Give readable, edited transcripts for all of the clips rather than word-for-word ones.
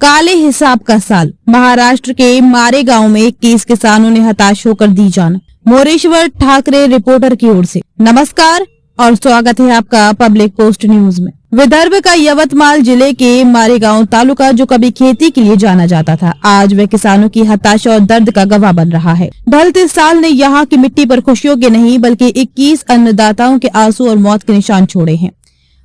काले हिसाब का साल। महाराष्ट्र के मारेगांव में 21 किसानों ने हताश होकर दी जान। मोरेश्वर ठाकरे रिपोर्टर की ओर से नमस्कार और स्वागत है आपका पब्लिक पोस्ट न्यूज में। विदर्भ का यवतमाल जिले के मारेगांव तालुका जो कभी खेती के लिए जाना जाता था, आज वह किसानों की हताशा और दर्द का गवाह बन रहा है। ढलते साल ने यहाँ की मिट्टी पर खुशियों के नहीं बल्कि 21 अन्नदाताओं के आंसू और मौत के निशान छोड़े हैं।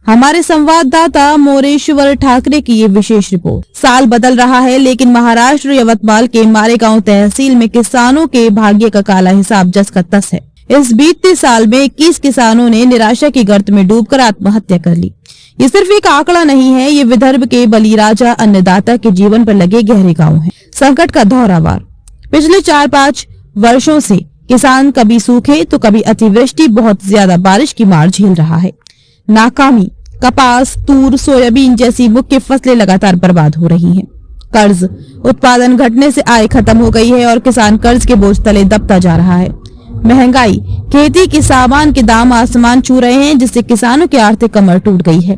हमारे संवाददाता मोरेश्वर ठाकरे की ये विशेष रिपोर्ट। साल बदल रहा है लेकिन महाराष्ट्र यवतमाल के मारेगांव तहसील में किसानों के भाग्य का काला हिसाब जस का तस है। इस बीतते साल में 21 किसानों ने निराशा की गर्त में डूबकर आत्महत्या कर ली। ये सिर्फ एक आंकड़ा नहीं है, ये विदर्भ के बलिराजा अन्नदाता के जीवन पर लगे गहरे घाव है। संकट का दौरावार। पिछले 4-5 वर्षों से किसान कभी सूखे तो कभी अतिवृष्टि, बहुत ज्यादा बारिश की मार झेल रहा है। नाकामी। कपास, तूर, सोयाबीन जैसी मुख्य फसलें लगातार बर्बाद हो रही हैं। कर्ज। उत्पादन घटने से आय खत्म हो गई है और किसान कर्ज के बोझ तले दबता जा रहा है। महंगाई। खेती के सामान के दाम आसमान छू रहे हैं जिससे किसानों की आर्थिक कमर टूट गई है।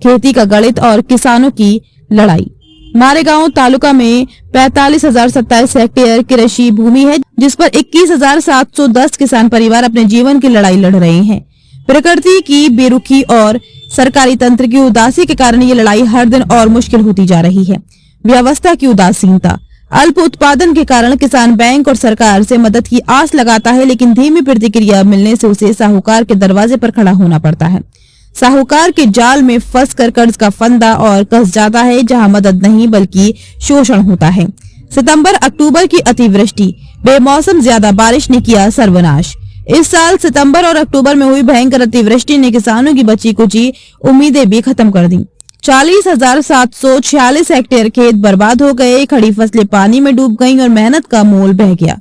खेती का गणित और किसानों की लड़ाई। मारेगांव तालुका में 45,027 हेक्टेयर कृषि भूमि है जिस पर 21,710 किसान परिवार अपने जीवन की लड़ाई लड़ रहे हैं। प्रकृति की बेरुखी और सरकारी तंत्र की उदासी के कारण ये लड़ाई हर दिन और मुश्किल होती जा रही है। व्यवस्था की उदासीनता। अल्प उत्पादन के कारण किसान बैंक और सरकार से मदद की आस लगाता है लेकिन धीमी प्रतिक्रिया मिलने से उसे साहूकार के दरवाजे पर खड़ा होना पड़ता है। साहूकार के जाल में फंसकर कर्ज का फंदा और कस जाता है जहां मदद नहीं बल्कि शोषण होता है। सितंबर-अक्टूबर की अतिवृष्टि। बेमौसम ज्यादा बारिश ने किया सर्वनाश। इस साल सितंबर और अक्टूबर में हुई भयंकर अतिवृष्टि ने किसानों की बची कुची उम्मीदें भी खत्म कर दी। 40,746 हेक्टेयर खेत बर्बाद हो गए, खड़ी फसलें पानी में डूब गईं और मेहनत का मोल बह गया।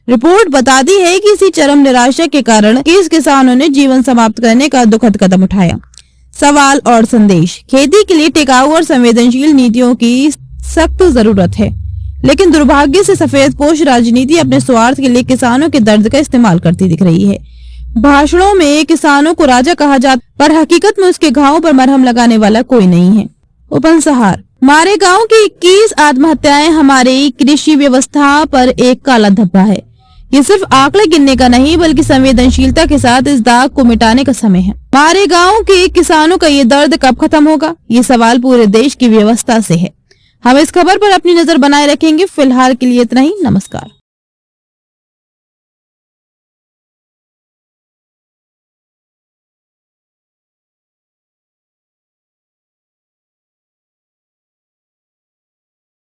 रिपोर्ट बताती है कि इसी चरम निराशा के कारण किस किसानों ने जीवन समाप्त करने का दुखद कदम उठाया। सवाल और संदेश। खेती के लिए टिकाऊ और संवेदनशील नीतियों की सख्त जरूरत है, लेकिन दुर्भाग्य से सफेदपोश राजनीति अपने स्वार्थ के लिए किसानों के दर्द का इस्तेमाल करती दिख रही है। भाषणों में किसानों को राजा कहा जाता, पर हकीकत में उसके घावों पर मरहम लगाने वाला कोई नहीं है। उपसंहार। मारेगांव की 21 आत्महत्याएं हमारी कृषि व्यवस्था पर एक काला धब्बा है। ये सिर्फ आंकड़े गिनने का नहीं बल्कि संवेदनशीलता के साथ इस दाग को मिटाने का समय है। मारेगांव के किसानों का ये दर्द कब खत्म होगा, ये सवाल पूरे देश की व्यवस्था से है। हम इस खबर पर अपनी नजर बनाए रखेंगे। फिलहाल के लिए इतना ही। नमस्कार।